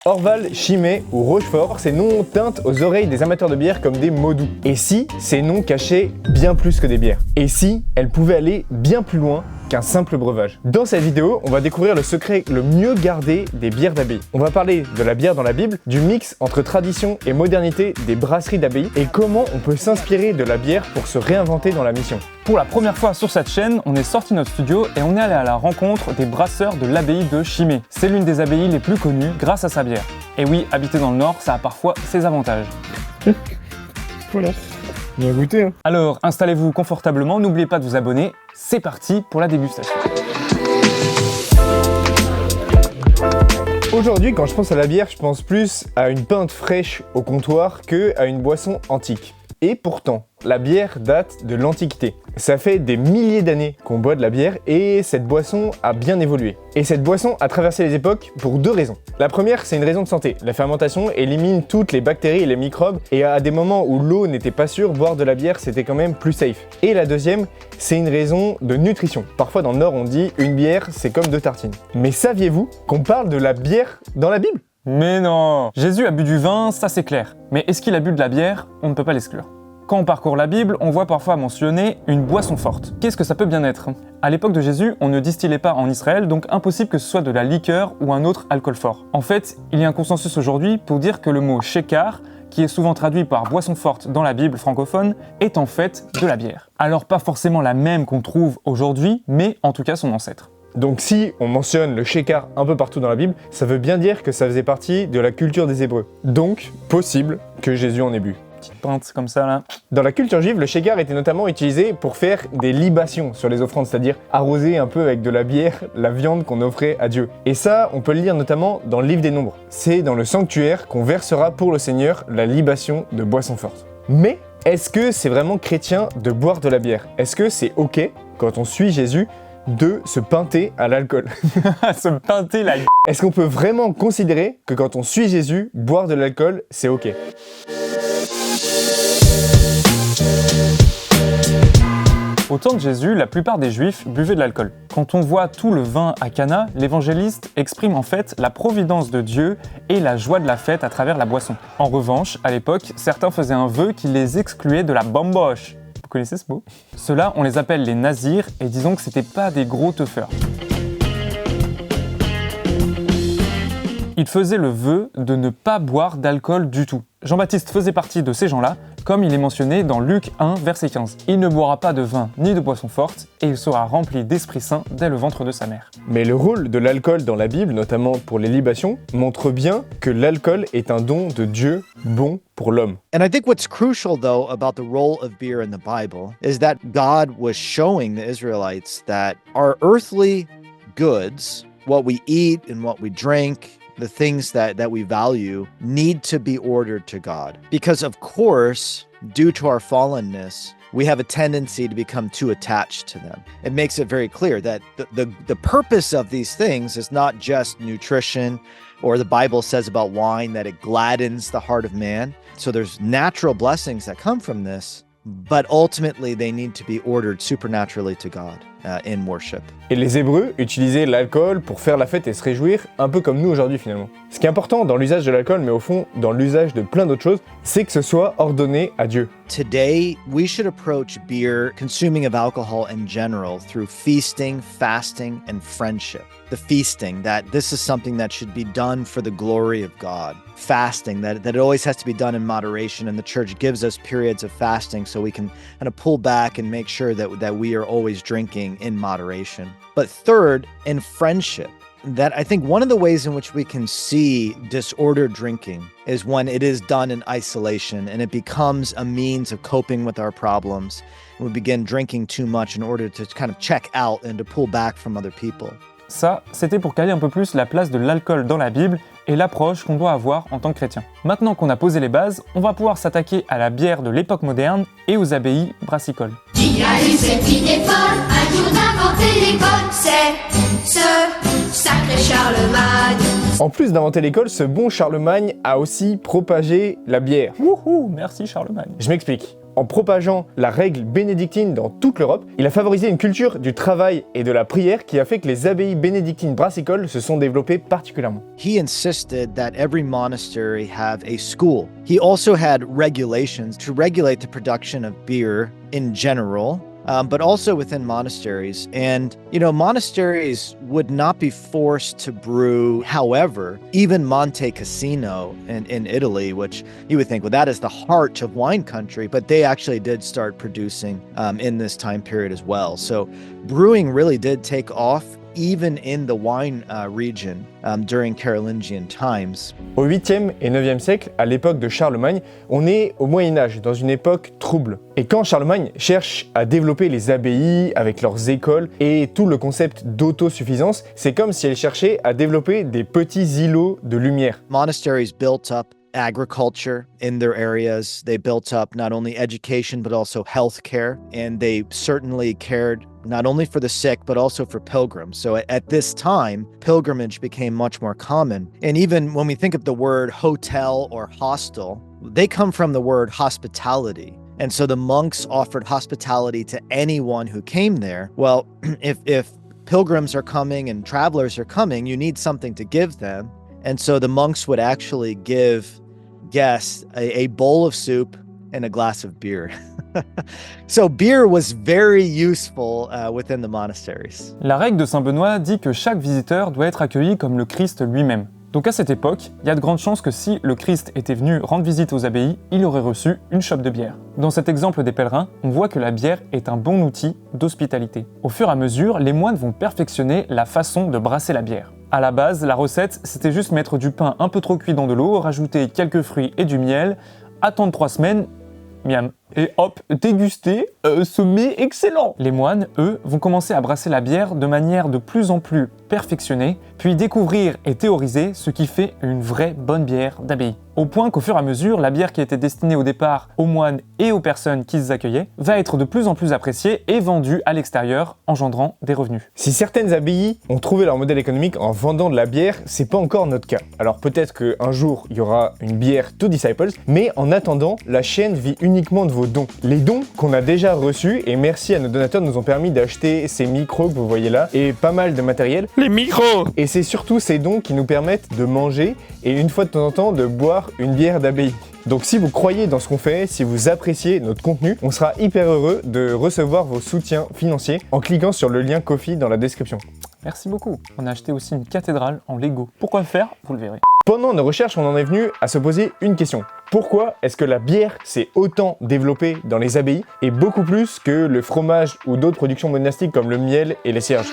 Orval, Chimay ou Rochefort, ces noms teintent aux oreilles des amateurs de bière comme des mots doux. Et si ces noms cachaient bien plus que des bières? Et si elles pouvaient aller bien plus loin qu'un simple breuvage? Dans cette vidéo, on va découvrir le secret le mieux gardé des bières d'abbaye. On va parler de la bière dans la Bible, du mix entre tradition et modernité des brasseries d'abbaye et comment on peut s'inspirer de la bière pour se réinventer dans la mission. Pour la première fois sur cette chaîne, on est sorti de notre studio et on est allé à la rencontre des brasseurs de l'abbaye de Chimay. C'est l'une des abbayes les plus connues grâce à sa bière. Et oui, habiter dans le Nord, ça a parfois ses avantages. Voilà, bien goûté hein. Alors, installez-vous confortablement, n'oubliez pas de vous abonner. C'est parti pour la dégustation. Aujourd'hui, quand je pense à la bière, je pense plus à une pinte fraîche au comptoir que à une boisson antique. Et pourtant, la bière date de l'Antiquité. Ça fait des milliers d'années qu'on boit de la bière et cette boisson a bien évolué. Et cette boisson a traversé les époques pour deux raisons. La première, c'est une raison de santé. La fermentation élimine toutes les bactéries et les microbes et à des moments où l'eau n'était pas sûre, boire de la bière c'était quand même plus safe. Et la deuxième, c'est une raison de nutrition. Parfois dans le Nord on dit une bière c'est comme deux tartines. Mais saviez-vous qu'on parle de la bière dans la Bible ? Mais non! Jésus a bu du vin, ça c'est clair. Mais est-ce qu'il a bu de la bière? On ne peut pas l'exclure. Quand on parcourt la Bible, on voit parfois mentionner une boisson forte. Qu'est-ce que ça peut bien être? À l'époque de Jésus, on ne distillait pas en Israël, donc impossible que ce soit de la liqueur ou un autre alcool fort. En fait, il y a un consensus aujourd'hui pour dire que le mot shekar, qui est souvent traduit par boisson forte dans la Bible francophone, est en fait de la bière. Alors pas forcément la même qu'on trouve aujourd'hui, mais en tout cas son ancêtre. Donc si on mentionne le shekar un peu partout dans la Bible, ça veut bien dire que ça faisait partie de la culture des Hébreux. Donc, possible que Jésus en ait bu. Petite pinte comme ça là. Dans la culture juive, le shekar était notamment utilisé pour faire des libations sur les offrandes, c'est-à-dire arroser un peu avec de la bière la viande qu'on offrait à Dieu. Et ça, on peut le lire notamment dans le livre des Nombres. C'est dans le sanctuaire qu'on versera pour le Seigneur la libation de boisson forte. Mais est-ce que c'est vraiment chrétien de boire de la bière? Est-ce que c'est ok, quand on suit Jésus, de se pinter à l'alcool? Se pinter la gueule. Est-ce qu'on peut vraiment considérer que quand on suit Jésus, boire de l'alcool, c'est ok? Au temps de Jésus, la plupart des Juifs buvaient de l'alcool. Quand on voit tout le vin à Cana, l'évangéliste exprime en fait la providence de Dieu et la joie de la fête à travers la boisson. En revanche, à l'époque, certains faisaient un vœu qui les excluait de la bamboche. Vous connaissez ce mot? Ceux-là, on les appelle les nazirs et disons que c'était pas des gros teufeurs. Ils faisaient le vœu de ne pas boire d'alcool du tout. Jean-Baptiste faisait partie de ces gens-là, comme il est mentionné dans Luc 1, verset 15. Il ne boira pas de vin ni de boisson forte, et il sera rempli d'Esprit Saint dès le ventre de sa mère. Mais le rôle de l'alcool dans la Bible, notamment pour les libations, montre bien que l'alcool est un don de Dieu bon pour l'homme. And I think what's crucial, though, about the role of beer in the Bible is that God was showing the Israelites that our earthly goods, what we eat and what we drink, the things that we value, need to be ordered to God. Because, of course, due to our fallenness, we have a tendency to become too attached to them. It makes it very clear that the purpose of these things is not just nutrition, or the Bible says about wine that it gladdens the heart of man. So there's natural blessings that come from this, but ultimately they need to be ordered supernaturally to God in worship. Et les Hébreux utilisaient l'alcool pour faire la fête et se réjouir, un peu comme nous aujourd'hui finalement. Ce qui est important dans l'usage de l'alcool, mais au fond dans l'usage de plein d'autres choses, c'est que ce soit ordonné à Dieu. Today, we should approach beer, consuming of alcohol in general, through feasting, fasting, and friendship. The feasting, that this is something that should be done for the glory of God. Fasting, that it always has to be done in moderation, and the church gives us periods of fasting so we can kind of pull back and make sure that we are always drinking in moderation. But third, in friendship, that I think one of the ways in which we can see disordered drinking is when it is done in isolation and it becomes a means of coping with our problems. And we begin drinking too much in order to kind of check out and to pull back from other people. Ça, c'était pour caler un peu plus la place de l'alcool dans la Bible et l'approche qu'on doit avoir en tant que chrétien. Maintenant qu'on a posé les bases, on va pouvoir s'attaquer à la bière de l'époque moderne et aux abbayes brassicoles. Qui a eu cette idée folle, un jour d'inventer l'école, c'est ce sacré Charlemagne. En plus d'inventer l'école, ce bon Charlemagne a aussi propagé la bière. Wouhou, merci Charlemagne. Je m'explique. En propageant la règle bénédictine dans toute l'Europe, il a favorisé une culture du travail et de la prière qui a fait que les abbayes bénédictines brassicoles se sont développées particulièrement. He insisted that every monastery have a school. He also had regulations to regulate the production of beer in general, but also within monasteries. And, monasteries would not be forced to brew. However, even Monte Cassino in Italy, which you would think, well, that is the heart of wine country, but they actually did start producing in this time period as well. So brewing really did take off even in the wine region during Carolingian times. Au 8e et 9e siècle, à l'époque de Charlemagne, on est au Moyen-Âge, dans une époque trouble. Et quand Charlemagne cherche à développer les abbayes avec leurs écoles et tout le concept d'autosuffisance, c'est comme si elle cherchait à développer des petits îlots de lumière. Monasteries built up agriculture in their areas. They built up not only education, but also healthcare. And they certainly cared not only for the sick, but also for pilgrims. So at this time, pilgrimage became much more common. And even when we think of the word hotel or hostel, they come from the word hospitality. And so the monks offered hospitality to anyone who came there. Well, if pilgrims are coming and travelers are coming, you need something to give them. And so the monks would actually give guests a bowl of soup and a glass of beer. So beer was very useful within the monasteries. La règle de Saint Benoît dit que chaque visiteur doit être accueilli comme le Christ lui-même. Donc à cette époque, il y a de grandes chances que si le Christ était venu rendre visite aux abbayes, il aurait reçu une chope de bière. Dans cet exemple des pèlerins, on voit que la bière est un bon outil d'hospitalité. Au fur et à mesure, les moines vont perfectionner la façon de brasser la bière. À la base, la recette, c'était juste mettre du pain un peu trop cuit dans de l'eau, rajouter quelques fruits et du miel, attendre 3 semaines, miam, et hop, déguster ce mets excellent. Les moines, eux, vont commencer à brasser la bière de manière de plus en plus perfectionnée, puis découvrir et théoriser ce qui fait une vraie bonne bière d'abbaye. Au point qu'au fur et à mesure, la bière qui était destinée au départ aux moines et aux personnes qui les accueillaient va être de plus en plus appréciée et vendue à l'extérieur, engendrant des revenus. Si certaines abbayes ont trouvé leur modèle économique en vendant de la bière, c'est pas encore notre cas. Alors peut-être qu'un jour, il y aura une bière to disciples, mais en attendant, la chaîne vit uniquement de vos dons. Les dons qu'on a déjà reçus, et merci à nos donateurs, nous ont permis d'acheter ces micros que vous voyez là, et pas mal de matériel. Les micros! Et c'est surtout ces dons qui nous permettent de manger, et une fois de temps en temps, de boire une bière d'abbaye. Donc si vous croyez dans ce qu'on fait, si vous appréciez notre contenu, on sera hyper heureux de recevoir vos soutiens financiers en cliquant sur le lien Ko-fi dans la description. Merci beaucoup. On a acheté aussi une cathédrale en Lego. Pourquoi faire? Vous le verrez. Pendant nos recherches, on en est venu à se poser une question. Pourquoi est-ce que la bière s'est autant développée dans les abbayes et beaucoup plus que le fromage ou d'autres productions monastiques comme le miel et les cierges?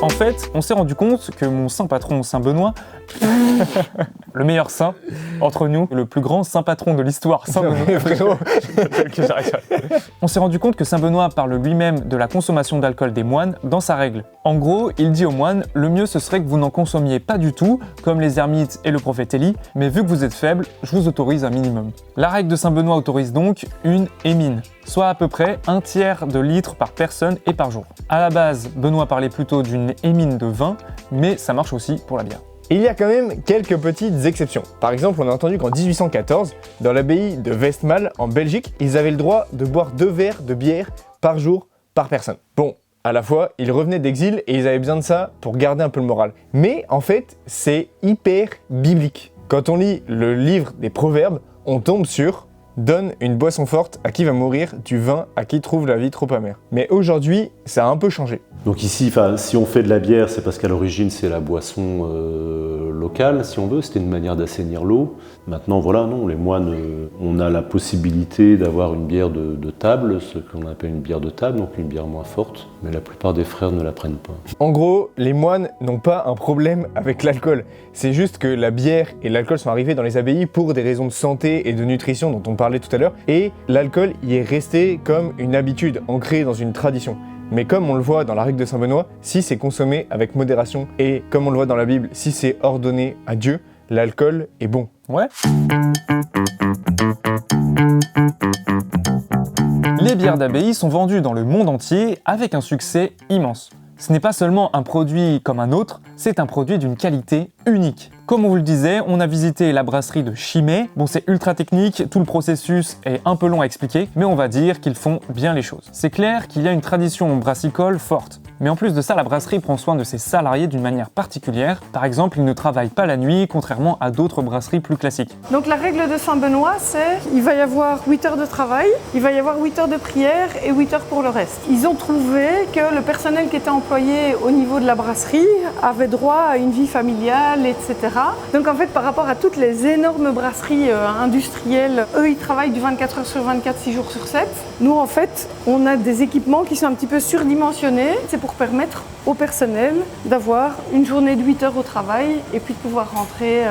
En fait, on s'est rendu compte que mon saint patron, Saint Benoît, le meilleur saint entre nous, le plus grand saint patron de l'histoire, Saint Benoît. On s'est rendu compte que Saint Benoît parle lui-même de la consommation d'alcool des moines dans sa règle. En gros, il dit aux moines, le mieux ce serait que vous n'en consommiez pas du tout, comme les ermites et le prophète Élie, mais vu que vous êtes faible, je vous autorise un minimum. La règle de Saint Benoît autorise donc une émine, soit à peu près 1/3 de litre par personne et par jour. À la base, Benoît parlait plutôt d'une émine de vin, mais ça marche aussi pour la bière. Il y a quand même quelques petites exceptions. Par exemple, on a entendu qu'en 1814, dans l'abbaye de Westmalle, en Belgique, ils avaient le droit de boire 2 verres de bière par jour par personne. Bon, à la fois, ils revenaient d'exil et ils avaient besoin de ça pour garder un peu le moral. Mais en fait, c'est hyper biblique. Quand on lit le livre des Proverbes, on tombe sur « Donne une boisson forte à qui va mourir, du vin à qui trouve la vie trop amère ». Mais aujourd'hui, ça a un peu changé. Donc ici, si on fait de la bière, c'est parce qu'à l'origine, c'est la boisson locale, si on veut. C'était une manière d'assainir l'eau. Maintenant, voilà, non, les moines, on a la possibilité d'avoir une bière de table, ce qu'on appelle une bière de table, donc une bière moins forte. Mais la plupart des frères ne la prennent pas. En gros, les moines n'ont pas un problème avec l'alcool. C'est juste que la bière et l'alcool sont arrivés dans les abbayes pour des raisons de santé et de nutrition dont on parlait tout à l'heure. Et l'alcool y est resté comme une habitude, ancrée dans une tradition. Mais comme on le voit dans la règle de Saint Benoît, si c'est consommé avec modération et comme on le voit dans la Bible, si c'est ordonné à Dieu, l'alcool est bon. Ouais. Les bières d'abbaye sont vendues dans le monde entier avec un succès immense. Ce n'est pas seulement un produit comme un autre, c'est un produit d'une qualité unique. Comme on vous le disait, on a visité la brasserie de Chimay. Bon, c'est ultra technique, tout le processus est un peu long à expliquer, mais on va dire qu'ils font bien les choses. C'est clair qu'il y a une tradition brassicole forte. Mais en plus de ça, la brasserie prend soin de ses salariés d'une manière particulière. Par exemple, ils ne travaillent pas la nuit, contrairement à d'autres brasseries plus classiques. Donc la règle de Saint-Benoît, c'est qu'il va y avoir 8 heures de travail, il va y avoir 8 heures de prière et 8 heures pour le reste. Ils ont trouvé que le personnel qui était employé au niveau de la brasserie avait droit à une vie familiale, etc. Donc en fait, par rapport à toutes les énormes brasseries industrielles, eux, ils travaillent du 24 heures sur 24, 6 jours sur 7. Nous, en fait, on a des équipements qui sont un petit peu surdimensionnés. C'est pour permettre au personnel d'avoir une journée de 8 heures au travail et puis de pouvoir rentrer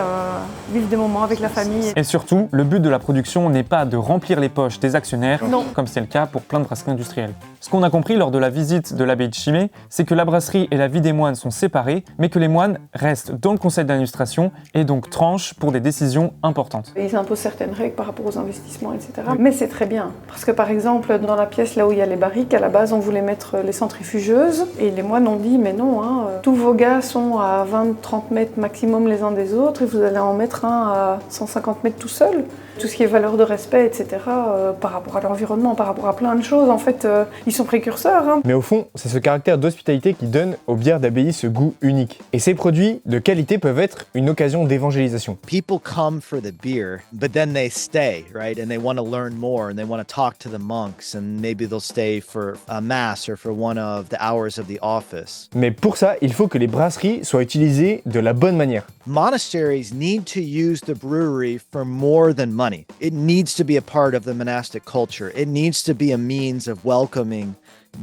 vivre des moments avec la famille. Et surtout, le but de la production n'est pas de remplir les poches des actionnaires, Non. comme c'est le cas pour plein de brasseries industrielles. Ce qu'on a compris lors de la visite de l'abbaye de Chimay, c'est que la brasserie et la vie des moines sont séparées, mais que les moines restent dans le conseil d'administration et donc tranchent pour des décisions importantes. Ils imposent certaines règles par rapport aux investissements, etc. Mais c'est très bien, parce que par exemple, dans la pièce là où il y a les barriques, à la base, on voulait mettre les centrifugeuses, et les moines ont dit, mais non, tous vos gars sont à 20-30 mètres maximum les uns des autres, et vous allez en mettre un à 150 mètres tout seul. Tout ce qui est valeur de respect, etc., par rapport à l'environnement, par rapport à plein de choses, en fait, ils sont précurseurs. Mais au fond, c'est ce caractère d'hospitalité qui donne aux bières d'abbaye ce goût unique. Et ces produits de qualité peuvent être une occasion d'évangélisation. People come for the beer, but then they stay, right? And they want to learn more and they want to talk to the monks and maybe they'll stay for a mass or for one of the hours of the office. Mais pour ça, il faut que les brasseries soient utilisées de la bonne manière. Monasteries need to use the brewery for more than money. It needs to be a part of the monastic culture. It needs to be a means of welcoming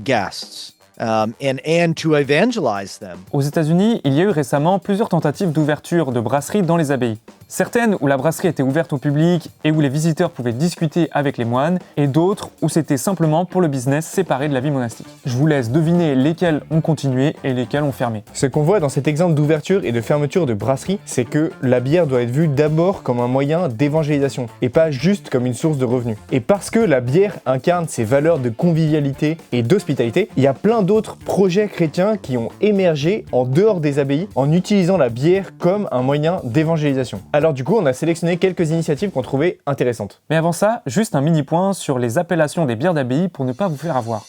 guests. And to evangelize them. Aux États-Unis, il y a eu récemment plusieurs tentatives d'ouverture de brasseries dans les abbayes. Certaines où la brasserie était ouverte au public et où les visiteurs pouvaient discuter avec les moines, et d'autres où c'était simplement pour le business séparé de la vie monastique. Je vous laisse deviner lesquelles ont continué et lesquelles ont fermé. Ce qu'on voit dans cet exemple d'ouverture et de fermeture de brasserie, c'est que la bière doit être vue d'abord comme un moyen d'évangélisation et pas juste comme une source de revenus. Et parce que la bière incarne ces valeurs de convivialité et d'hospitalité, il y a plein d'autres projets chrétiens qui ont émergé en dehors des abbayes en utilisant la bière comme un moyen d'évangélisation. Alors du coup, on a sélectionné quelques initiatives qu'on trouvait intéressantes. Mais avant ça, juste un mini point sur les appellations des bières d'abbaye pour ne pas vous faire avoir.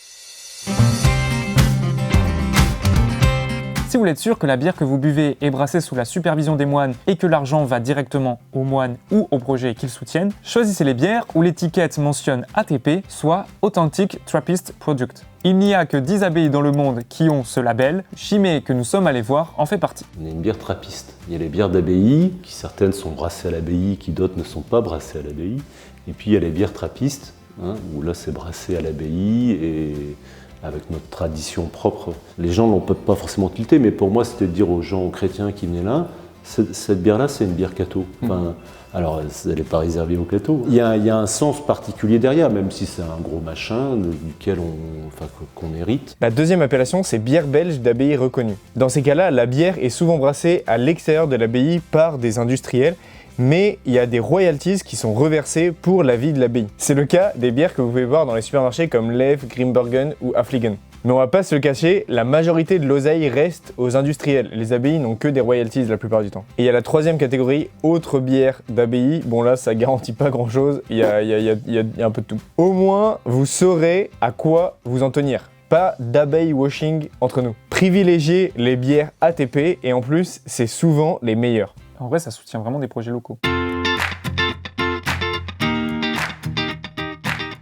Si vous voulez être sûr que la bière que vous buvez est brassée sous la supervision des moines et que l'argent va directement aux moines ou au projet qu'ils soutiennent, choisissez les bières où l'étiquette mentionne ATP, soit Authentic Trappist Product. Il n'y a que 10 abbayes dans le monde qui ont ce label. Chimay, que nous sommes allés voir, en fait partie. On a une bière trappiste. Il y a les bières d'abbaye, qui certaines sont brassées à l'abbaye, qui d'autres ne sont pas brassées à l'abbaye. Et puis il y a les bières trappistes, où là c'est brassé à l'abbaye et avec notre tradition propre. Les gens n'en peuvent pas forcément tilter, mais pour moi c'était de dire aux gens chrétiens qui venaient là, cette bière-là c'est une bière catho. Enfin, alors elle n'est pas réservée aux cathos. Il y a un sens particulier derrière, même si c'est un gros machin duquel qu'on hérite. La deuxième appellation, c'est bière belge d'abbaye reconnue. Dans ces cas-là, la bière est souvent brassée à l'extérieur de l'abbaye par des industriels, mais il y a des royalties qui sont reversées pour la vie de l'abbaye. C'est le cas des bières que vous pouvez voir dans les supermarchés comme Lev, Grimbergen ou Affligen. Mais on va pas se le cacher, la majorité de l'oseille reste aux industriels. Les abbayes n'ont que des royalties la plupart du temps. Et il y a la troisième catégorie, autres bières d'abbaye. Bon là, ça garantit pas grand-chose, il y a un peu de tout. Au moins, vous saurez à quoi vous en tenir. Pas d'abeille washing entre nous. Privilégiez les bières ATP et en plus, c'est souvent les meilleures. En vrai, ça soutient vraiment des projets locaux.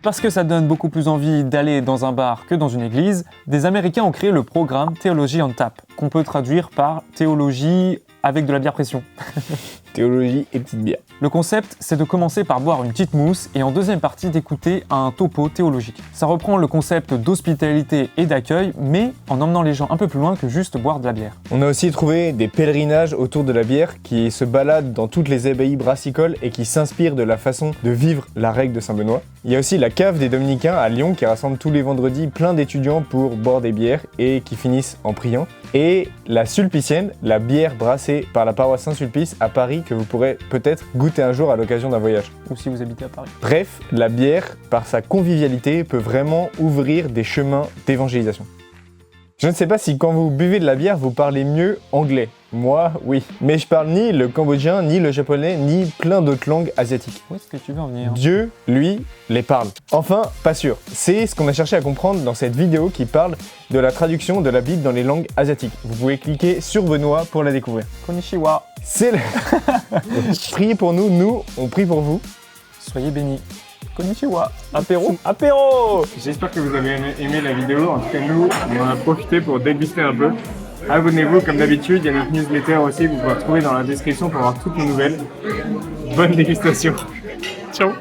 Parce que ça donne beaucoup plus envie d'aller dans un bar que dans une église, des Américains ont créé le programme Theology on Tap, qu'on peut traduire par théologie avec de la bière pression. Théologie et petite bière. Le concept, c'est de commencer par boire une petite mousse et en deuxième partie d'écouter un topo théologique. Ça reprend le concept d'hospitalité et d'accueil, mais en emmenant les gens un peu plus loin que juste boire de la bière. On a aussi trouvé des pèlerinages autour de la bière qui se baladent dans toutes les abbayes brassicoles et qui s'inspirent de la façon de vivre la règle de Saint-Benoît. Il y a aussi la cave des Dominicains à Lyon qui rassemble tous les vendredis plein d'étudiants pour boire des bières et qui finissent en priant. Et la Sulpicienne, la bière brassée par la paroisse Saint-Sulpice à Paris que vous pourrez peut-être goûter un jour à l'occasion d'un voyage. Ou si vous habitez à Paris. Bref, la bière, par sa convivialité, peut vraiment ouvrir des chemins d'évangélisation. Je ne sais pas si quand vous buvez de la bière, vous parlez mieux anglais, Moi, oui. Mais je parle ni le cambodgien, ni le japonais, ni plein d'autres langues asiatiques. Où est-ce que tu veux en venir? Dieu, lui, les parle. Enfin, pas sûr. C'est ce qu'on a cherché à comprendre dans cette vidéo qui parle de la traduction de la Bible dans les langues asiatiques. Vous pouvez cliquer sur Benoît pour la découvrir. Konnichiwa. C'est le... Priez pour nous, nous, on prie pour vous. Soyez bénis. Konnichiwa. Apéro. Apéro. J'espère que vous avez aimé la vidéo. En tout cas, nous, on en a profité pour déguster un peu. Abonnez-vous, comme d'habitude, il y a notre newsletter aussi que vous pouvez retrouver dans la description pour avoir toutes nos nouvelles. Bonne dégustation. Ciao.